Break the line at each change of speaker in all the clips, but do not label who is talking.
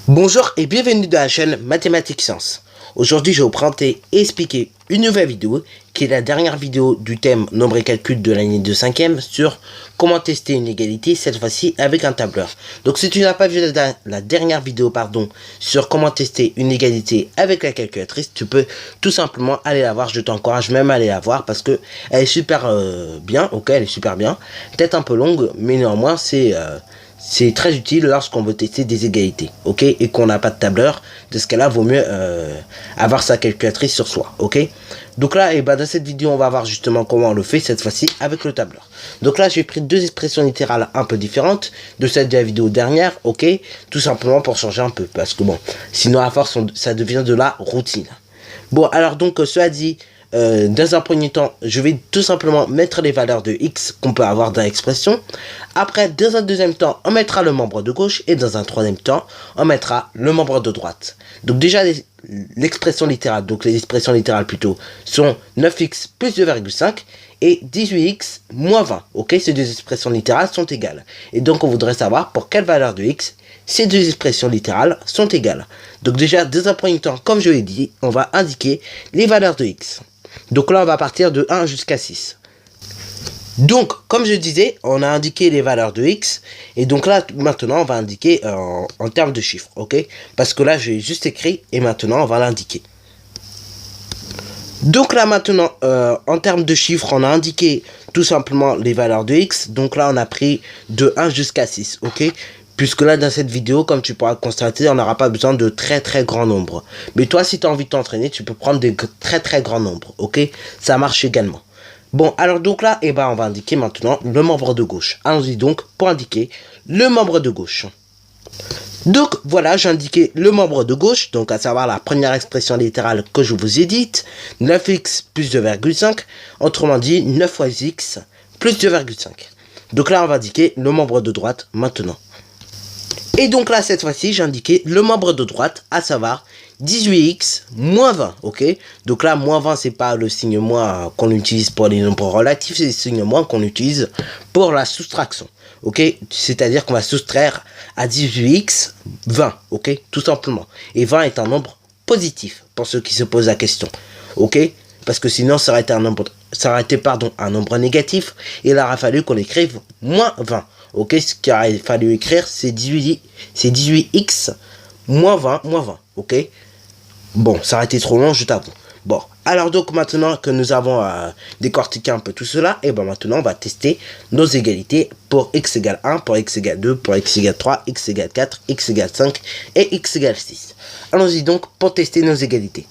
Bonjour et bienvenue dans la chaîne Mathématiques Sciences. Aujourd'hui, je vais vous présenter et expliquer une nouvelle vidéo qui est la dernière vidéo du thème nombre et calcul de l'année de 5e sur comment tester une égalité, cette fois-ci avec un tableur. Donc si tu n'as pas vu la dernière vidéo sur comment tester une égalité avec la calculatrice, tu peux tout simplement aller la voir. Je t'encourage même à aller la voir parce que elle est super bien, ok, elle est super bien. Peut-être un peu longue, mais néanmoins c'est très utile lorsqu'on veut tester des égalités, ok, et qu'on n'a pas de tableur. De ce cas-là, vaut mieux avoir sa calculatrice sur soi, ok. Donc là, dans cette vidéo, on va voir justement comment on le fait cette fois-ci avec le tableur. Donc là, j'ai pris deux expressions littérales un peu différentes de celle de la vidéo dernière, ok, tout simplement pour changer un peu, parce que bon, sinon à force, ça devient de la routine. Bon, alors donc, cela dit, dans un premier temps, je vais tout simplement mettre les valeurs de x qu'on peut avoir dans l'expression. Après, dans un deuxième temps, on mettra le membre de gauche. Et dans un troisième temps, on mettra le membre de droite. Donc déjà, l'expression littérale, donc les expressions littérales plutôt, sont 9x plus 2,5 et 18x moins 20. Ok, ces deux expressions littérales sont égales. Et donc, on voudrait savoir pour quelle valeur de x ces deux expressions littérales sont égales. Donc déjà, dans un premier temps, comme je l'ai dit, on va indiquer les valeurs de x. Donc là, on va partir de 1 jusqu'à 6. Donc, comme je disais, on a indiqué les valeurs de x. Et donc là, maintenant, on va indiquer en termes de chiffres, ok? Parce que là, j'ai juste écrit et maintenant, on va l'indiquer. Donc là, maintenant, en termes de chiffres, on a indiqué tout simplement les valeurs de x. Donc là, on a pris de 1 jusqu'à 6, ok? Puisque là, dans cette vidéo, comme tu pourras constater, on n'aura pas besoin de très grands nombres. Mais toi, si tu as envie de t'entraîner, tu peux prendre des très grands nombres, ok? Ça marche également. Bon, alors donc là, on va indiquer maintenant le membre de gauche. Allons-y donc pour indiquer le membre de gauche. Donc voilà, j'ai indiqué le membre de gauche, donc à savoir la première expression littérale que je vous ai dite, 9x plus 2,5, autrement dit 9 fois x plus 2,5. Donc là, on va indiquer le membre de droite maintenant. Et donc là, cette fois-ci, j'ai indiqué le membre de droite, à savoir 18x moins 20, ok? Donc là, moins 20, c'est pas le signe moins qu'on utilise pour les nombres relatifs, c'est le signe moins qu'on utilise pour la soustraction, ok? C'est-à-dire qu'on va soustraire à 18x 20, ok? Tout simplement. Et 20 est un nombre positif, pour ceux qui se posent la question, ok? Parce que sinon, ça aurait été un nombre négatif, et il aurait fallu qu'on écrive moins 20. Ok, ce qu'il aurait fallu écrire, c'est 18x moins 20, ok. Bon, ça aurait été trop long, je t'avoue. Bon, alors donc maintenant que nous avons décortiqué un peu tout cela, et maintenant on va tester nos égalités pour x égale 1, pour x égale 2, pour x égale 3, x égale 4, x égale 5 et x égale 6. Allons-y donc pour tester nos égalités.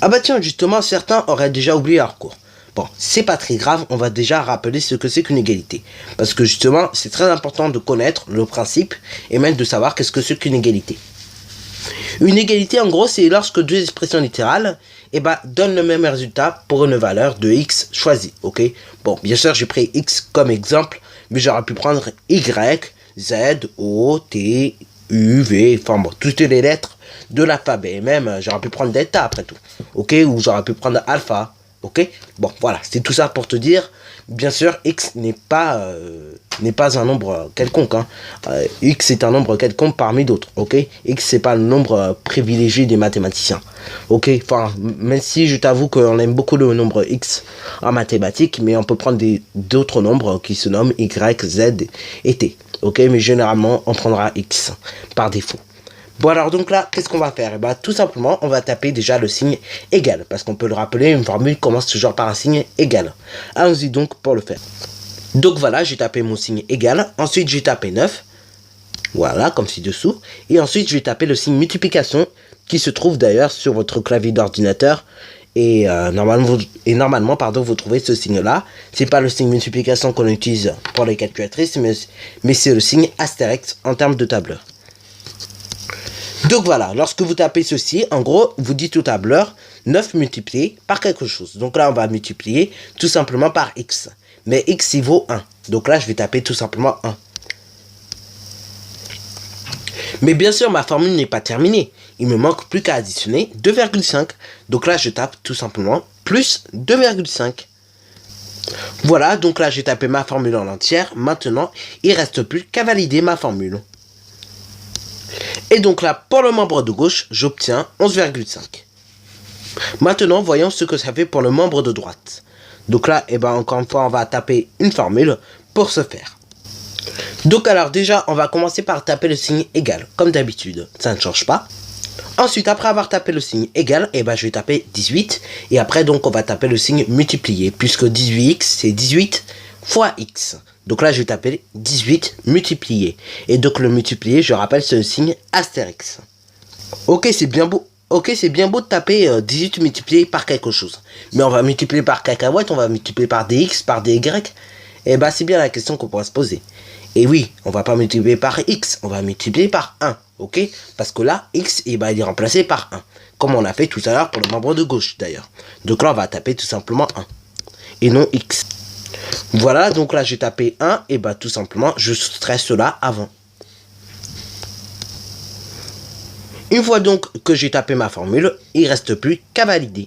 Ah bah tiens, justement, certains auraient déjà oublié leur cours. Bon, c'est pas très grave, on va déjà rappeler ce que c'est qu'une égalité. Parce que justement, c'est très important de connaître le principe et même de savoir qu'est-ce que c'est qu'une égalité. Une égalité, en gros, c'est lorsque deux expressions littérales donnent le même résultat pour une valeur de x choisie, ok? Bon, bien sûr, j'ai pris x comme exemple, mais j'aurais pu prendre y, z, o, t, u, v, enfin bon, toutes les lettres de l'alphabet. Et même, j'aurais pu prendre delta après tout, ok? Ou j'aurais pu prendre alpha. Ok, bon voilà, c'est tout ça pour te dire, bien sûr, x n'est pas un nombre quelconque, hein. X est un nombre quelconque parmi d'autres, ok. X c'est pas le nombre privilégié des mathématiciens, ok. Enfin, même si je t'avoue qu'on aime beaucoup le nombre x en mathématiques, mais on peut prendre d'autres nombres qui se nomment y, z et t, ok. Mais généralement, on prendra x par défaut. Bon alors donc là, qu'est-ce qu'on va faire? Tout simplement, on va taper déjà le signe égal. Parce qu'on peut le rappeler, une formule commence toujours par un signe égal. Allons-y donc pour le faire. Donc voilà, j'ai tapé mon signe égal. Ensuite, j'ai tapé 9. Voilà, comme ci-dessous. Et ensuite, je vais taper le signe multiplication qui se trouve d'ailleurs sur votre clavier d'ordinateur. Et normalement, vous trouvez ce signe-là. C'est pas le signe multiplication qu'on utilise pour les calculatrices, mais c'est le signe astérisque en termes de tableur. Donc voilà, lorsque vous tapez ceci, en gros, vous dites au tableur 9 multiplié par quelque chose. Donc là, on va multiplier tout simplement par x. Mais x, il vaut 1. Donc là, je vais taper tout simplement 1. Mais bien sûr, ma formule n'est pas terminée. Il me manque plus qu'à additionner 2,5. Donc là, je tape tout simplement plus 2,5. Voilà, donc là, j'ai tapé ma formule en entière. Maintenant, il ne reste plus qu'à valider ma formule. Et donc là, pour le membre de gauche, j'obtiens 11,5. Maintenant, voyons ce que ça fait pour le membre de droite. Donc là, encore une fois, on va taper une formule pour ce faire. Donc alors déjà, on va commencer par taper le signe égal, comme d'habitude, ça ne change pas. Ensuite, après avoir tapé le signe égal, je vais taper 18. Et après, donc, on va taper le signe multiplié, puisque 18x, c'est 18 fois x. Donc là, je vais taper 18 multiplié. Et donc, le multiplié, je rappelle, c'est le signe astérix. Ok, c'est bien beau. Ok, c'est bien beau de taper 18 multiplié par quelque chose. Mais on va multiplier par cacahuète, on va multiplier par dx, par dy. Et c'est bien la question qu'on pourra se poser. Et oui, on va pas multiplier par x, on va multiplier par 1. Ok, parce que là, x, il est remplacé par 1. Comme on a fait tout à l'heure pour le membre de gauche, d'ailleurs. Donc là, on va taper tout simplement 1. Et non x. Voilà, donc là, j'ai tapé 1. Et tout simplement, je soustrais cela avant. Une fois donc que j'ai tapé ma formule, il ne reste plus qu'à valider.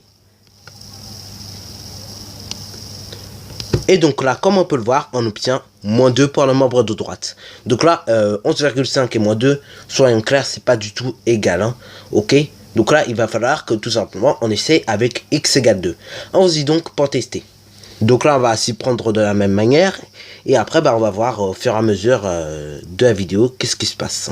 Et donc là, comme on peut le voir, on obtient moins 2 pour le membre de droite. Donc là, 11,5 et moins 2, soyons clairs, c'est pas du tout égal. Hein, ok. Donc là, il va falloir que tout simplement, on essaie avec x égale 2. Allons-y donc pour tester. Donc là, on va s'y prendre de la même manière. Et après, on va voir au fur et à mesure de la vidéo qu'est-ce qui se passe.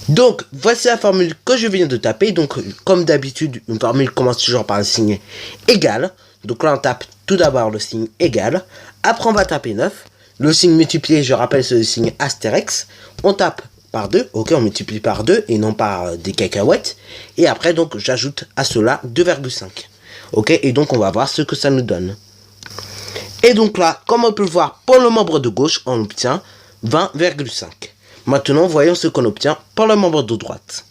Donc, voici la formule que je viens de taper. Donc, comme d'habitude, une formule commence toujours par le signe égal. Donc là, on tape tout d'abord le signe égal. Après, on va taper 9. Le signe multiplié, je rappelle, c'est le signe astérix. On tape par 2. Ok, on multiplie par 2 et non par des cacahuètes. Et après, donc, j'ajoute à cela 2,5. Ok, et donc, on va voir ce que ça nous donne. Et donc là, comme on peut le voir, pour le membre de gauche, on obtient 20,5. Maintenant, voyons ce qu'on obtient pour le membre de droite.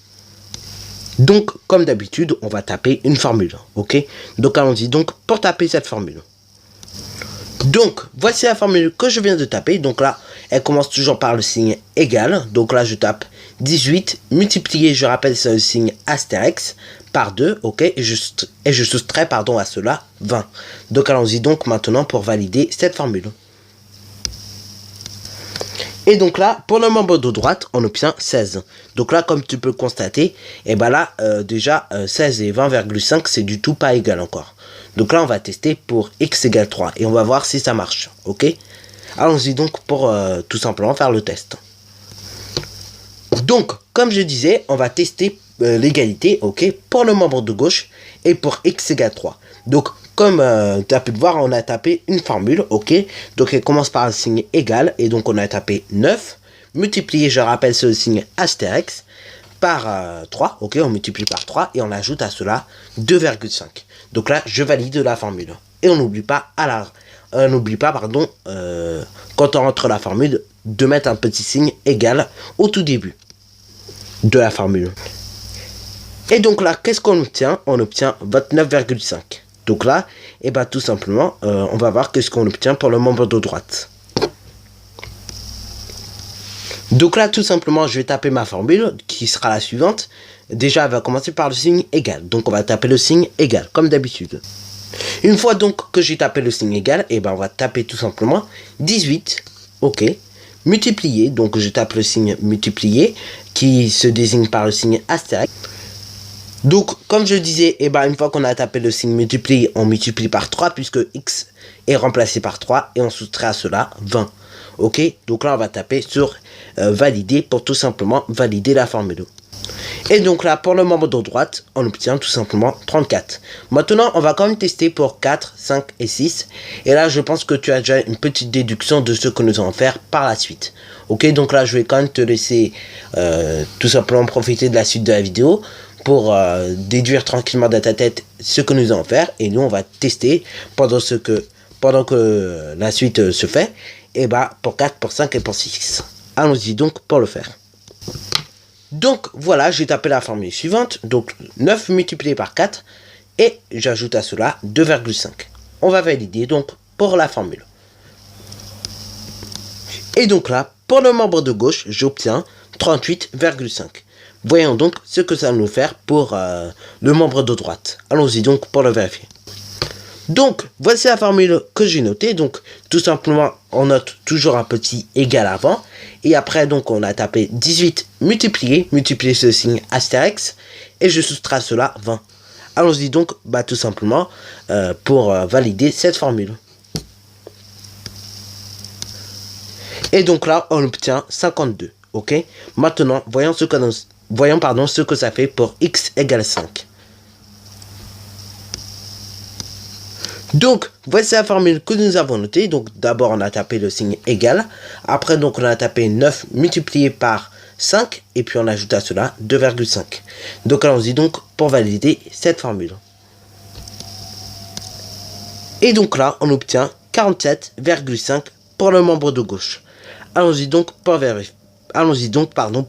Donc, comme d'habitude, on va taper une formule, ok? Donc, allons-y donc pour taper cette formule. Donc, voici la formule que je viens de taper. Donc là, elle commence toujours par le signe égal. Donc là, je tape 18 multiplié, je rappelle, c'est le signe astérix, par 2, ok? Et je soustrais, pardon, à cela 20. Donc, allons-y donc maintenant pour valider cette formule. Et donc là, pour le membre de droite, on obtient 16. Donc là, comme tu peux constater, déjà 16 et 20,5, c'est du tout pas égal encore. Donc là, on va tester pour x égale 3 et on va voir si ça marche. Ok? Allons-y donc pour tout simplement faire le test. Donc, comme je disais, on va tester l'égalité, ok, pour le membre de gauche et pour x égale 3. Donc, comme tu as pu le voir, on a tapé une formule, ok. Donc, elle commence par un signe égal. Et donc, on a tapé 9. Multiplié, je rappelle, c'est le signe astérix, par 3. Ok, on multiplie par 3 et on ajoute à cela 2,5. Donc là, je valide la formule. Et on n'oublie pas, quand on rentre la formule, de mettre un petit signe égal au tout début de la formule. Et donc là, qu'est-ce qu'on obtient? On obtient 29,5. Donc là, tout simplement, on va voir qu'est-ce qu'on obtient pour le membre de droite. Donc là, tout simplement, je vais taper ma formule, qui sera la suivante. Déjà, elle va commencer par le signe égal. Donc, on va taper le signe égal, comme d'habitude. Une fois donc que j'ai tapé le signe égal, on va taper tout simplement 18, ok, multiplié. Donc, je tape le signe multiplié, qui se désigne par le signe astérix. Donc, comme je disais, une fois qu'on a tapé le signe multiplié, on multiplie par 3, puisque x est remplacé par 3, et on soustrait à cela 20. Ok, donc là, on va taper sur valider pour tout simplement valider la formule. Et donc là, pour le membre de droite, on obtient tout simplement 34. Maintenant, on va quand même tester pour 4, 5 et 6. Et là, je pense que tu as déjà une petite déduction de ce que nous allons faire par la suite. Ok, donc là, je vais quand même te laisser tout simplement profiter de la suite de la vidéo pour déduire tranquillement dans ta tête ce que nous allons faire. Et nous, on va tester pendant que la suite se fait. Et pour 4, pour 5 et pour 6. Allons-y donc pour le faire. Donc voilà, j'ai tapé la formule suivante. Donc 9 multiplié par 4. Et j'ajoute à cela 2,5. On va valider donc pour la formule. Et donc là, pour le membre de gauche, j'obtiens 38,5. Voyons donc ce que ça va nous faire pour le membre de droite. Allons-y donc pour le vérifier. Donc, voici la formule que j'ai notée. Donc, tout simplement, on note toujours un petit égal avant. Et après, donc, on a tapé 18 multiplié ce signe astérix. Et je soustrais cela 20. Allons-y donc, tout simplement, pour valider cette formule. Et donc là, on obtient 52. Ok. Maintenant, voyons ce que ça fait pour x égale 5. Donc, voici la formule que nous avons notée. Donc, d'abord, on a tapé le signe égal. Après, donc, on a tapé 9 multiplié par 5. Et puis, on ajoute à cela 2,5. Donc, allons-y donc pour valider cette formule. Et donc là, on obtient 47,5 pour le membre de gauche. Allons-y donc pour vérifier.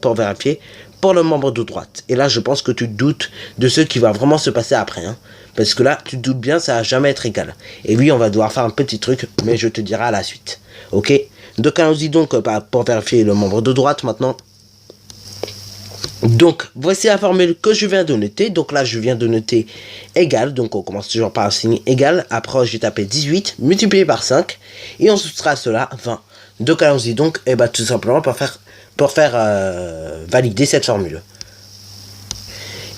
Pour vérifier pour le membre de droite. Et là, je pense que tu te doutes de ce qui va vraiment se passer après. Parce que là, tu te doutes bien, ça va jamais être égal. Et oui, on va devoir faire un petit truc, mais je te dirai à la suite. Ok? Donc, allons-y donc pour vérifier le membre de droite maintenant. Donc, voici la formule que je viens de noter. Donc là, je viens de noter égal. Donc, on commence toujours par un signe égal. Après, j'ai tapé 18 multiplié par 5. Et on soustrait cela 20. Donc, allons-y donc, tout simplement pour faire valider cette formule.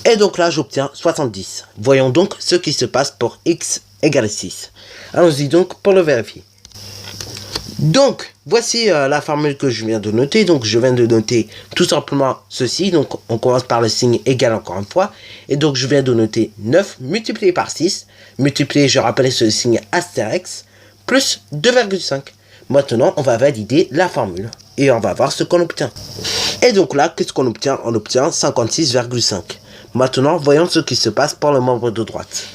Et donc là, j'obtiens 70. Voyons donc ce qui se passe pour x égale 6. Allons-y donc pour le vérifier. Donc, voici la formule que je viens de noter. Donc, je viens de noter tout simplement ceci. Donc, on commence par le signe égal encore une fois. Et donc, je viens de noter 9 multiplié par 6. Multiplié, je rappelle, ce signe astérix, plus 2,5. Maintenant, on va valider la formule. Et on va voir ce qu'on obtient. Et donc là, qu'est-ce qu'on obtient? On obtient 56,5. Maintenant, voyons ce qui se passe pour le membre de droite.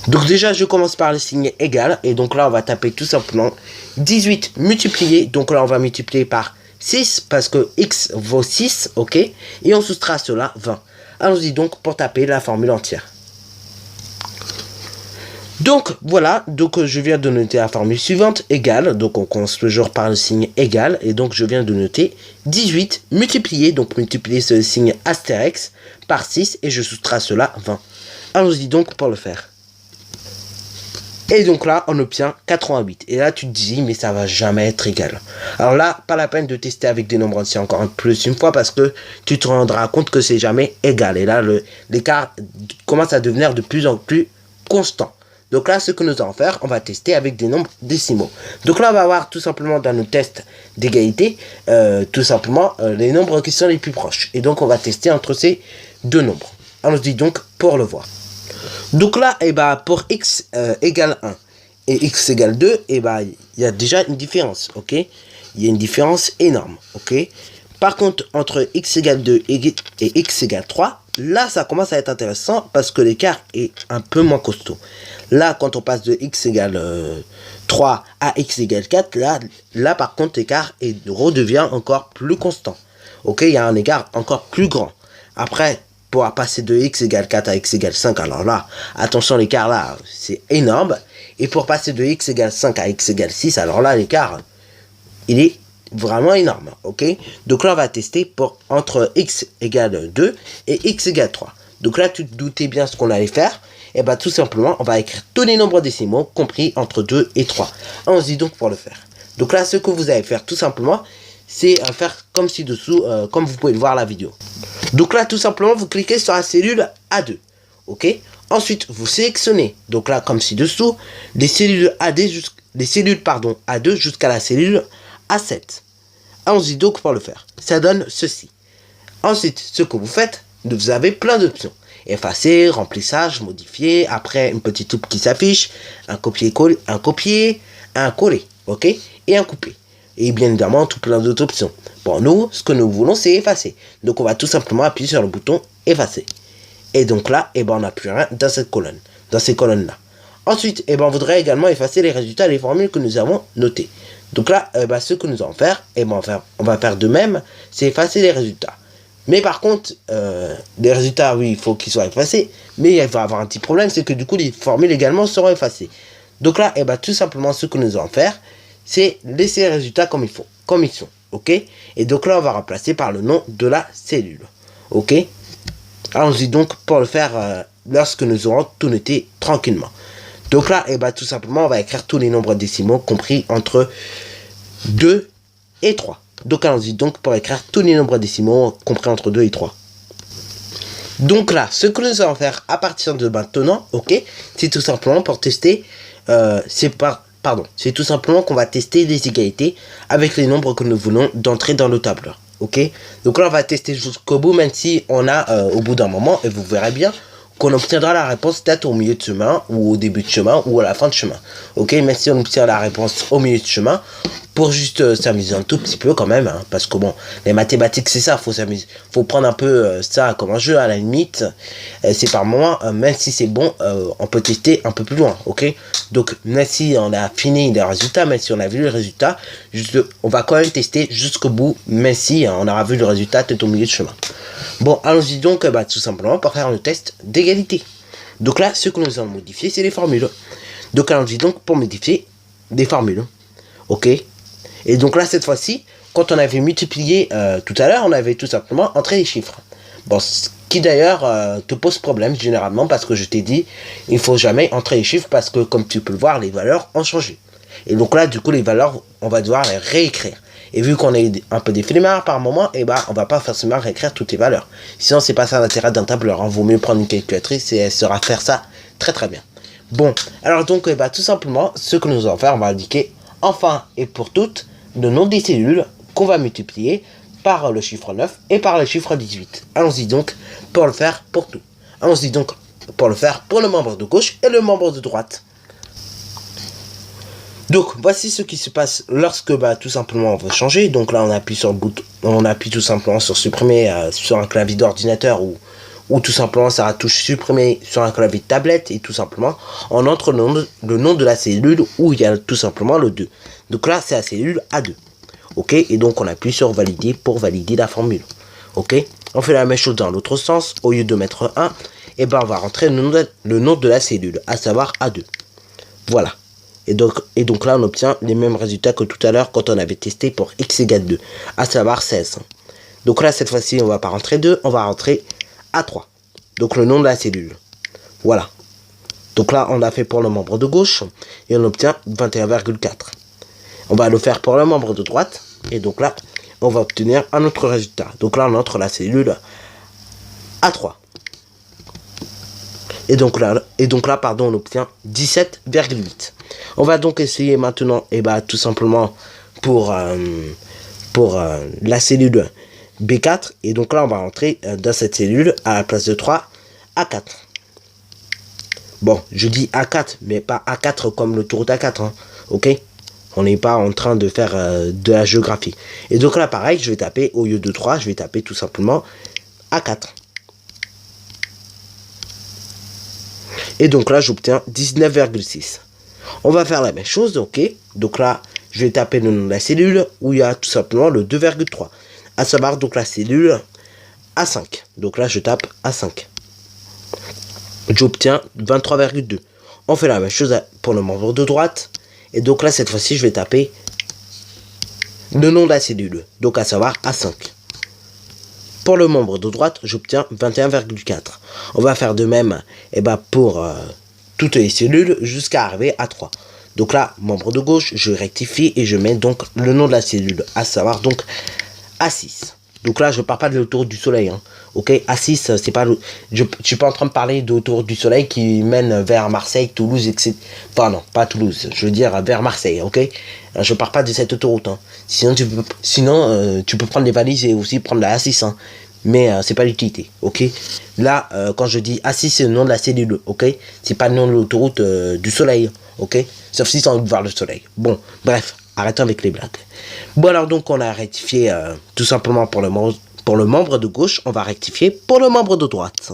Donc déjà, je commence par le signe égal. Et donc là, on va taper tout simplement 18 multiplié. Donc là, on va multiplier par 6 parce que x vaut 6, ok? Et on soustrait à cela 20. Allons-y donc pour taper la formule entière. Donc voilà, donc je viens de noter la formule suivante, égale, donc on commence toujours par le signe égal, et donc je viens de noter 18 multiplié, donc multiplier ce signe astérix par 6, et je soustrais cela 20. Allons-y donc pour le faire. Et donc là, on obtient 88. Et là, tu te dis, mais ça va jamais être égal. Alors là, pas la peine de tester avec des nombres entiers encore plus une fois, parce que tu te rendras compte que c'est jamais égal. Et là, l'écart commence à devenir de plus en plus constant. Donc là, ce que nous allons faire, on va tester avec des nombres décimaux. Donc là, on va voir tout simplement dans nos tests d'égalité, tout simplement les nombres qui sont les plus proches. Et donc, on va tester entre ces deux nombres. Allons-y donc pour le voir. Donc là, pour x égale 1 et x égale 2, il y a déjà une différence, ok? Il y a une différence énorme, ok? Par contre, entre x égale 2 et x égale 3, là, ça commence à être intéressant parce que l'écart est un peu moins costaud. Là, quand on passe de x égale 3 à x égale 4, là par contre, l'écart redevient encore plus constant. Ok, il y a un écart encore plus grand. Après, pour passer de x égale 4 à x égale 5, alors là, attention, l'écart là, c'est énorme. Et pour passer de x égale 5 à x égale 6, alors là, l'écart, il est vraiment énorme, ok? Donc là, on va tester entre x égale 2 et x égale 3. Donc là, tu te doutais bien ce qu'on allait faire. Et tout simplement, on va écrire tous les nombres décimaux compris entre 2 et 3. Allons-y donc pour le faire. Donc là, ce que vous allez faire tout simplement, c'est faire comme ci-dessous, comme vous pouvez le voir la vidéo. Donc là, tout simplement, vous cliquez sur la cellule A2. Ok? Ensuite, vous sélectionnez, donc là, comme ci-dessous, les cellules A2 jusqu'à la cellule A7. Allons-y donc pour le faire. Ça donne ceci. Ensuite, ce que vous faites, vous avez plein d'options. Effacer, remplissage, modifier, après une petite loupe qui s'affiche, un copier-coller, un coller, ok? Et un couper. Et bien évidemment, tout plein d'autres options. Bon, nous, ce que nous voulons, c'est effacer. Donc, on va tout simplement appuyer sur le bouton effacer. Et donc là, on n'a plus rien dans cette colonne, dans ces colonnes-là. Ensuite, on voudrait également effacer les résultats des formules que nous avons notées. Donc là, ce que nous allons faire, on va faire de même, c'est effacer les résultats. Mais par contre, les résultats, oui, il faut qu'ils soient effacés. Mais il va y avoir un petit problème, c'est que du coup, les formules également seront effacées. Donc là, tout simplement, ce que nous allons faire, c'est laisser les résultats comme ils sont. Ok? Et donc là, on va remplacer par le nom de la cellule. Ok? Allons-y donc pour le faire lorsque nous aurons tout noté tranquillement. Donc là, et bah, tout simplement, on va écrire tous les nombres décimaux compris entre 2 et 3. Donc allons-y donc pour écrire tous les nombres décimaux compris entre 2 et 3. Donc là, ce que nous allons faire à partir de maintenant, ok, c'est tout simplement pour tester, c'est tout simplement qu'on va tester les égalités avec les nombres que nous voulons d'entrer dans le tableur, ok. Donc là, on va tester jusqu'au bout, même si on a au bout d'un moment, et vous verrez bien, qu'on obtiendra la réponse peut-être au milieu de chemin, ou au début de chemin, ou à la fin de chemin, ok. Même si on obtient la réponse au milieu de chemin, pour juste s'amuser un tout petit peu quand même, hein, parce que bon, les mathématiques c'est ça, faut s'amuser, faut prendre un peu ça comme un jeu à la limite, c'est par moment, même si c'est bon, on peut tester un peu plus loin, ok. Donc même si on a fini les résultats, même si on a vu les résultats, on va quand même tester jusqu'au bout, même si on aura vu le résultat tout au milieu de chemin. Bon, allons-y donc, tout simplement pour faire le test d'égalité. Donc là, ce que nous allons modifier, c'est les formules. Donc allons-y donc pour modifier des formules, ok. Et donc là, cette fois-ci, quand on avait multiplié tout à l'heure, on avait tout simplement entré les chiffres. Bon, ce qui d'ailleurs te pose problème généralement parce que je t'ai dit, il faut jamais entrer les chiffres parce que comme tu peux le voir, les valeurs ont changé. Et donc là, du coup, les valeurs, on va devoir les réécrire. Et vu qu'on est un peu des flemmards par moment, et bah, on va pas forcément réécrire toutes les valeurs. Sinon, c'est pas ça l'intérêt d'un tableur. Hein. Vaut mieux prendre une calculatrice et elle saura faire ça très très bien. Bon, alors donc, bah, tout simplement, ce que nous allons faire, on va indiquer enfin et pour toutes le nom des cellules qu'on va multiplier par le chiffre 9 et par le chiffre 18. Allons-y donc pour le faire pour tout. Allons-y donc pour le faire pour le membre de gauche et le membre de droite. Donc voici ce qui se passe lorsque tout simplement on veut changer. Donc là on appuie sur le bouton, on appuie tout simplement sur supprimer sur un clavier d'ordinateur ou tout simplement sur la touche supprimer sur un clavier de tablette et tout simplement on entre le nom de la cellule où il y a tout simplement le 2. Donc là c'est la cellule A2. Ok, et donc on appuie sur valider pour valider la formule. Ok, on fait la même chose dans l'autre sens. Au lieu de mettre 1, et on va rentrer le nom de la cellule, à savoir A2. Voilà. Et donc là on obtient les mêmes résultats que tout à l'heure quand on avait testé pour x égale 2, à savoir 16. Donc là cette fois-ci on va pas rentrer 2, on va rentrer A3. Donc le nom de la cellule. Voilà. Donc là on a fait pour le membre de gauche et on obtient 21,4. On va le faire pour le membre de droite. Et donc là, on va obtenir un autre résultat. Donc là, on entre la cellule A3. Et donc là, on obtient 17,8. On va donc essayer maintenant, tout simplement pour la cellule B4. Et donc là, on va entrer dans cette cellule à la place de 3, A4. Bon, je dis A4, mais pas A4 comme l'autoroute A4. Hein, ok ? On n'est pas en train de faire de la géographie. Et donc là, pareil, je vais taper, au lieu de 3, je vais taper tout simplement A4. Et donc là, j'obtiens 19,6. On va faire la même chose, ok. Donc là, je vais taper le nom de la cellule, où il y a tout simplement le 2,3. À savoir, donc la cellule A5. Donc là, je tape A5. J'obtiens 23,2. On fait la même chose pour le membre de droite. Et donc là, cette fois-ci, je vais taper le nom de la cellule. Donc à savoir A5. Pour le membre de droite, j'obtiens 21,4. On va faire de même pour toutes les cellules jusqu'à arriver à 3. Donc là, membre de gauche, je rectifie et je mets donc le nom de la cellule. À savoir donc A6. Donc là, je ne parle pas de l'autoroute du soleil. Hein. Ok, A6, c'est pas. Je suis pas en train de parler de l'autoroute du soleil qui mène vers Marseille, Toulouse, etc. Enfin, non, pas Toulouse. Je veux dire vers Marseille. Ok, je parle pas de cette autoroute. Hein. Sinon, tu peux prendre des valises et aussi prendre la A6. Hein. Mais c'est pas l'utilité. Ok, là, quand je dis A6, c'est le nom de la cellule. Ok, c'est pas le nom de l'autoroute du soleil. Ok, sauf si c'est en voir le soleil. Bon, bref. Arrêtons avec les blagues. Bon alors donc on a rectifié tout simplement pour le membre de gauche, on va rectifier pour le membre de droite.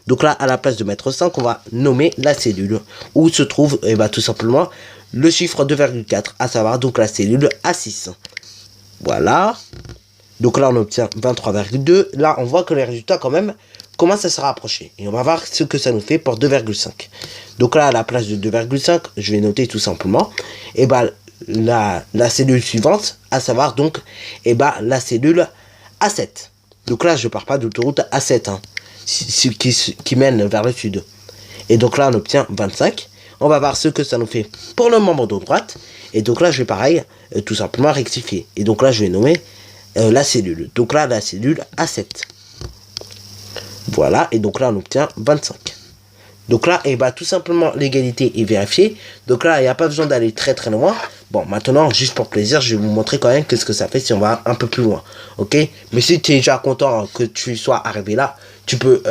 Donc là à la place de mettre 5, on va nommer la cellule où se trouve tout simplement le chiffre 2,4, à savoir donc la cellule A6. Voilà. Donc là on obtient 23,2. Là on voit que les résultats quand même commencent à se rapprocher. Et on va voir ce que ça nous fait pour 2,5. Donc là à la place de 2,5, je vais noter tout simplement la cellule suivante, à savoir donc la cellule A7. Donc là je pars pas d'autoroute A7 hein, qui mène vers le sud. Et donc là, on obtient 25. On va voir ce que ça nous fait pour le membre de droite. Et donc là, je vais pareil, tout simplement rectifier. Et donc là, je vais nommer la cellule. Donc là, la cellule A7. Voilà, et donc là, on obtient 25. Donc là, et bah, tout simplement, l'égalité est vérifiée. Donc là, il n'y a pas besoin d'aller très très loin. Bon, maintenant, juste pour plaisir, je vais vous montrer quand même qu'est-ce que ça fait si on va un peu plus loin. Ok? Mais si tu es déjà content que tu sois arrivé là, tu peux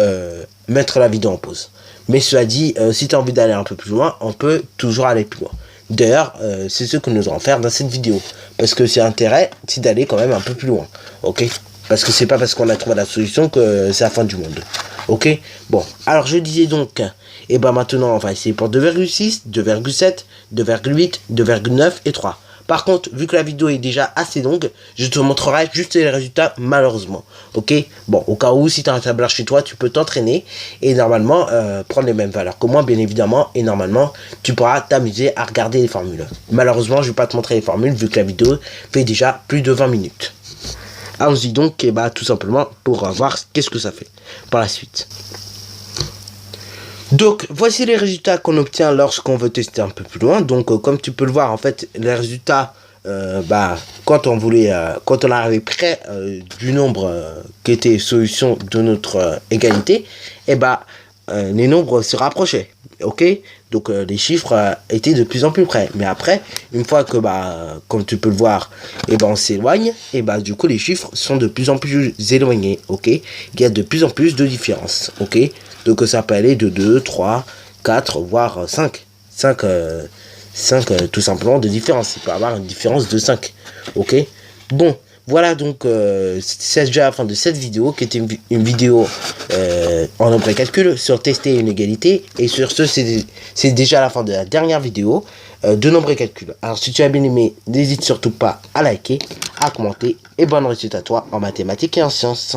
mettre la vidéo en pause. Mais cela dit, si tu as envie d'aller un peu plus loin, on peut toujours aller plus loin. D'ailleurs, c'est ce que nous allons faire dans cette vidéo. Parce que c'est intérêt, c'est d'aller quand même un peu plus loin. Ok? Parce que c'est pas parce qu'on a trouvé la solution que c'est la fin du monde. Ok? Bon, alors je disais donc, et ben maintenant on va essayer pour 2,6, 2,7, 2,8, 2,9 et 3. Par contre, vu que la vidéo est déjà assez longue, je te montrerai juste les résultats malheureusement. Ok? Bon, au cas où, si tu as un tableur chez toi, tu peux t'entraîner et normalement prendre les mêmes valeurs que moi, bien évidemment. Et normalement, tu pourras t'amuser à regarder les formules. Malheureusement, je vais pas te montrer les formules vu que la vidéo fait déjà plus de 20 minutes. Allons-y donc, et bah tout simplement pour voir qu'est-ce que ça fait par la suite. Donc voici les résultats qu'on obtient lorsqu'on veut tester un peu plus loin. Donc comme tu peux le voir, en fait les résultats quand on arrivait près du nombre qui était solution de notre égalité, et les nombres se rapprochaient. Ok, donc les chiffres étaient de plus en plus près. Mais après, une fois que comme tu peux le voir, on s'éloigne, et du coup les chiffres sont de plus en plus éloignés. Ok, il y a de plus en plus de différences. Ok, donc ça peut aller de 2, 3, 4, voire 5. 5 tout simplement de différence. Il peut y avoir une différence de 5. Ok, bon. Voilà donc c'est déjà la fin de cette vidéo qui était une vidéo en nombre et calcul sur tester une égalité. Et sur ce, c'est déjà la fin de la dernière vidéo de nombre et calcul. Alors si tu as bien aimé, n'hésite surtout pas à liker, à commenter et bonne réussite à toi en mathématiques et en sciences.